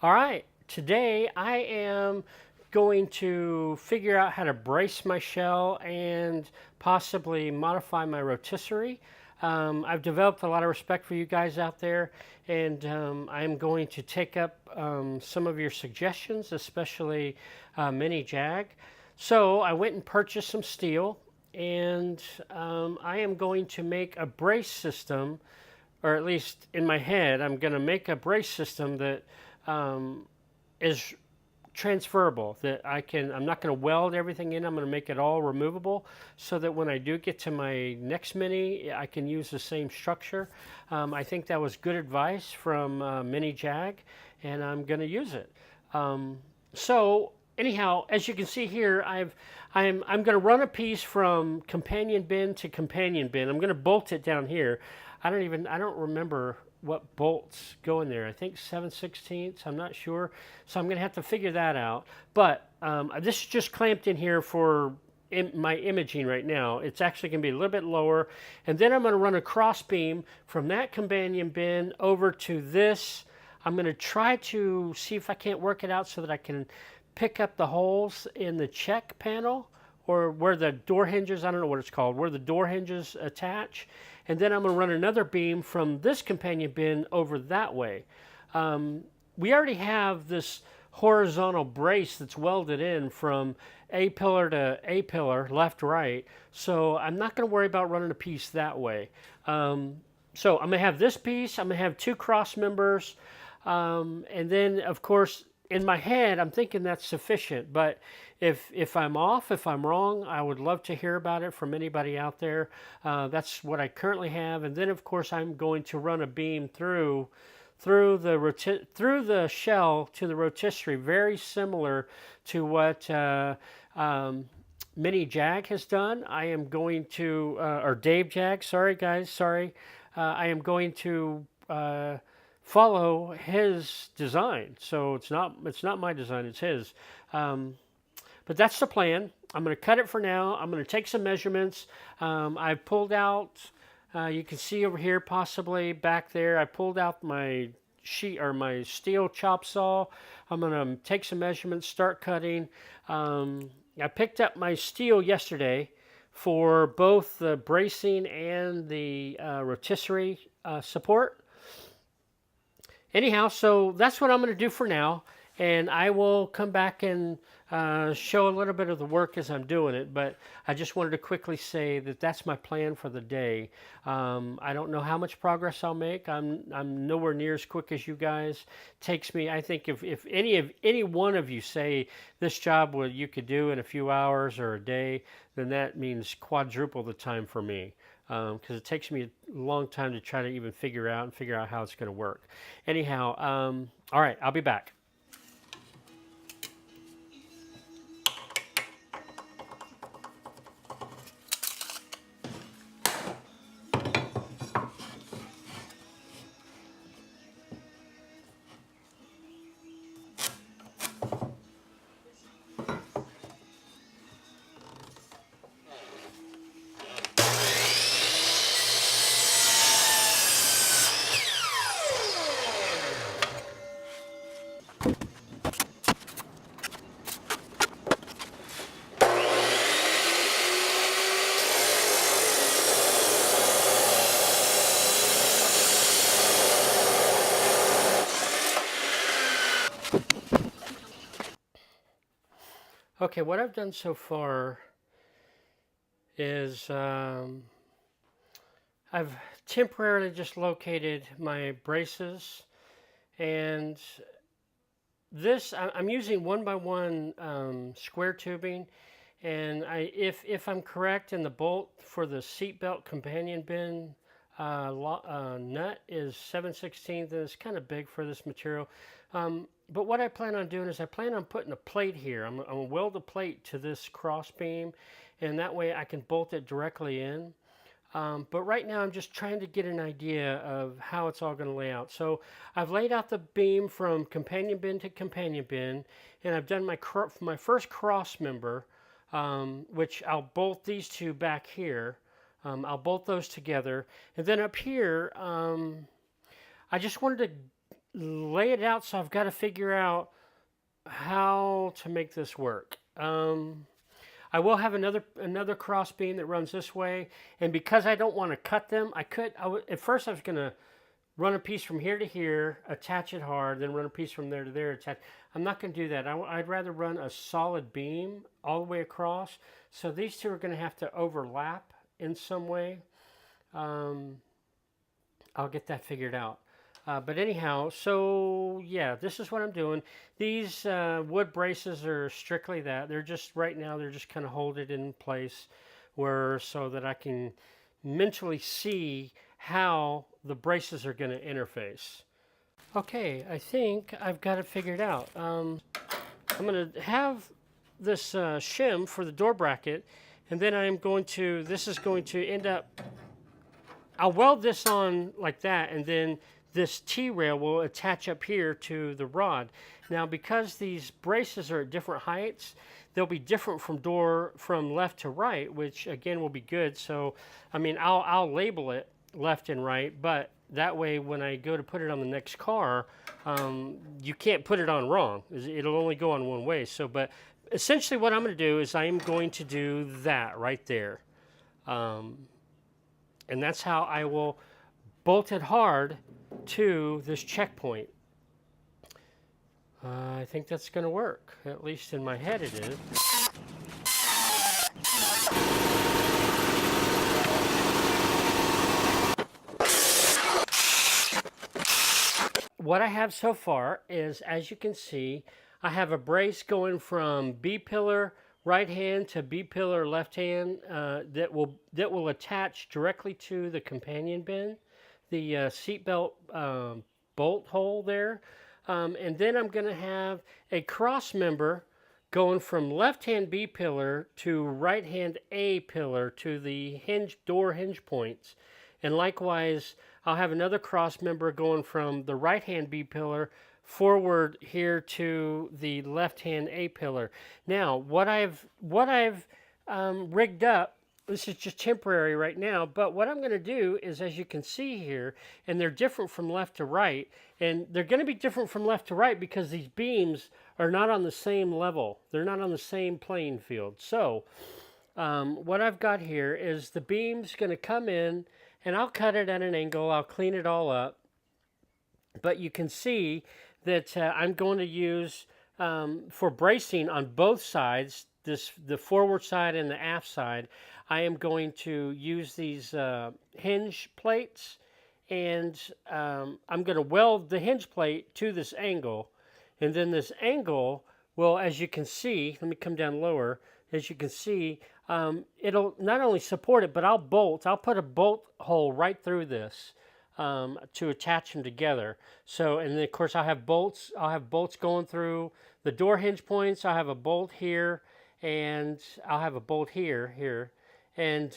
All right, today I am going to figure out how to brace my shell and possibly modify my rotisserie. I've developed a lot of respect for you guys out there, and I'm going to take up some of your suggestions, especially Mini Jag. So I went and purchased some steel, and I am going to make a brace system, or at least in my head, I'm going to make a brace system that um, is transferable, that I'm not going to weld everything in. I'm going to make it all removable so that when I do get to my next Mini, I can use the same structure. I think that was good advice from Mini Jag, and I'm going to use it. So anyhow, as you can see here, I'm going to run a piece from companion bin to companion bin. I'm going to bolt it down here. I don't remember what bolts go in there. I think 7/16. I'm not sure. So I'm going to have to figure that out. But this is just clamped in here for my imaging right now. It's actually going to be a little bit lower. And then I'm going to run a cross beam from that companion bin over to this. I'm going to try to see if I can't work it out so that I can pick up the holes in the check panel, or where the door hinges, I don't know what it's called, where the door hinges attach. And then I'm going to run another beam from this companion bin over that way. We already have this horizontal brace that's welded in from A pillar to A pillar, left, right. So I'm not going to worry about running a piece that way. So I'm going to have this piece, I'm going to have two cross members, and then, of course, in my head, I'm thinking that's sufficient. But if I'm off, if I'm wrong, I would love to hear about it from anybody out there. That's what I currently have. And then, of course, I'm going to run a beam through the shell to the rotisserie, very similar to what Mini Jag has done. I am going to, or Dave Jag, sorry guys, sorry. I am going to follow his design. So it's not my design, it's his. But that's the plan. I'm going to cut it for now. I'm going to take some measurements. I've pulled out. You can see over here, possibly back there. I pulled out my sheet or my steel chop saw. I'm going to take some measurements, start cutting. I picked up my steel yesterday for both the bracing and the rotisserie support. Anyhow, so that's what I'm going to do for now, and I will come back and show a little bit of the work as I'm doing it. But I just wanted to quickly say that that's my plan for the day. I don't know how much progress I'll make. I'm nowhere near as quick as you guys. Takes me, I think, if any one of you say this job you could do in a few hours or a day, then that means quadruple the time for me, because it takes me a long time to try to even figure out how it's going to work. Anyhow, all right, I'll be back. Okay, what I've done so far is I've temporarily just located my braces, and I'm using 1x1 square tubing, and if I'm correct, and the bolt for the seatbelt companion bin nut is 7/16, and it's kind of big for this material. But what I plan on doing is I plan on putting a plate here. I'm going to weld a plate to this cross beam, and that way I can bolt it directly in. But right now I'm just trying to get an idea of how it's all going to lay out. So I've laid out the beam from companion bin to companion bin, and I've done my first cross member, which I'll bolt these two back here. I'll bolt those together. And then up here, I just wanted to lay it out, so I've got to figure out how to make this work. I will have another cross beam that runs this way, and because I don't want to cut them, at first I was going to run a piece from here to here, attach it hard, then run a piece from there to there, attach. I'm not going to do that. I'd rather run a solid beam all the way across. So these two are going to have to overlap in some way. I'll get that figured out. But anyhow, so yeah, this is what I'm doing. These wood braces are strictly that. They're just, right now, they're just kind of hold it in place so that I can mentally see how the braces are going to interface. Okay, I think I've got it figured out. I'm going to have this shim for the door bracket, and then this is going to end up, I'll weld this on like that, and then this T-rail will attach up here to the rod. Now, because these braces are at different heights, they'll be different from left to right, which again will be good. So, I mean, I'll label it left and right, but that way when I go to put it on the next car, you can't put it on wrong. It'll only go on one way. So, but essentially what I'm going to do is I am going to do that right there. And that's how I will bolt it hard to this checkpoint. I think that's going to work. At least in my head it is. What I have so far is, as you can see, I have a brace going from B-pillar right hand to B-pillar left hand that will attach directly to the companion bin, the seatbelt bolt hole there. And then I'm going to have a cross member going from left-hand B-pillar to right-hand A-pillar to the door hinge points. And likewise, I'll have another cross member going from the right-hand B-pillar forward here to the left-hand A-pillar. Now, what I've rigged up, this is just temporary right now, but what I'm going to do is, as you can see here, and they're different from left to right, and they're going to be different from left to right because these beams are not on the same level. They're not on the same playing field. So, what I've got here is the beam's going to come in, and I'll cut it at an angle. I'll clean it all up. But you can see that I'm going to use, for bracing on both sides, the forward side and the aft side, I am going to use these hinge plates, and I'm going to weld the hinge plate to this angle. And then this angle will, as you can see, let me come down lower, as you can see, it'll not only support it, but I'll put a bolt hole right through this to attach them together. So, and then of course I'll have bolts going through the door hinge points. I'll have a bolt here, and I'll have a bolt here, and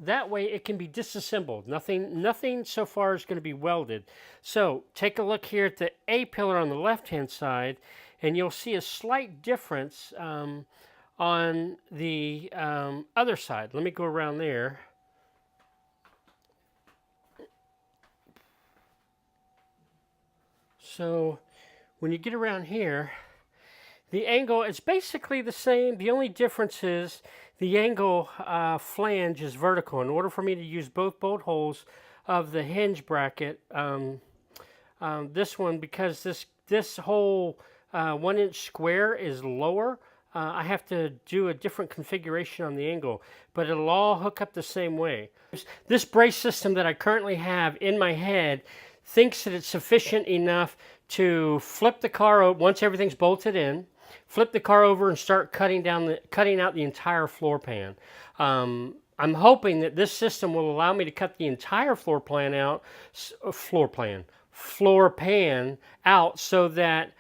that way it can be disassembled. Nothing so far is going to be welded. So take a look here at the A-pillar on the left-hand side, and you'll see a slight difference on the other side. Let me go around there. So when you get around here, the angle is basically the same. The only difference is the angle flange is vertical. In order for me to use both bolt holes of the hinge bracket, this one, because this whole 1 inch square is lower, I have to do a different configuration on the angle, but it'll all hook up the same way. This brace system that I currently have in my head thinks that it's sufficient enough to flip the car over once everything's bolted in, flip the car over and start cutting out the entire floor pan. I'm hoping that this system will allow me to cut the entire floor pan out, so that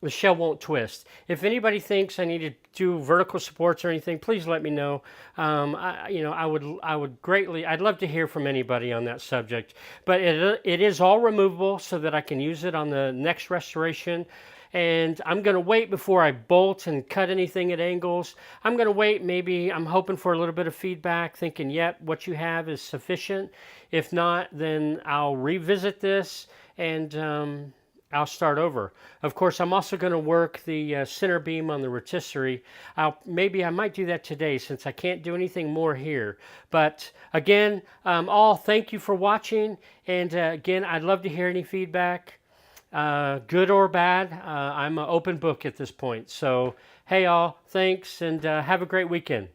the shell won't twist. If anybody thinks I need to do vertical supports or anything, please let me know. I would greatly, I'd love to hear from anybody on that subject. But it is all removable so that I can use it on the next restoration. And I'm going to wait before I bolt and cut anything at angles. I'm going to wait, maybe I'm hoping for a little bit of feedback, thinking, yep, what you have is sufficient. If not, then I'll revisit this and I'll start over. Of course, I'm also going to work the center beam on the rotisserie. Maybe I might do that today since I can't do anything more here. But again, all thank you for watching. And again, I'd love to hear any feedback. Good or bad, I'm an open book at this point. So, hey all, thanks, and have a great weekend.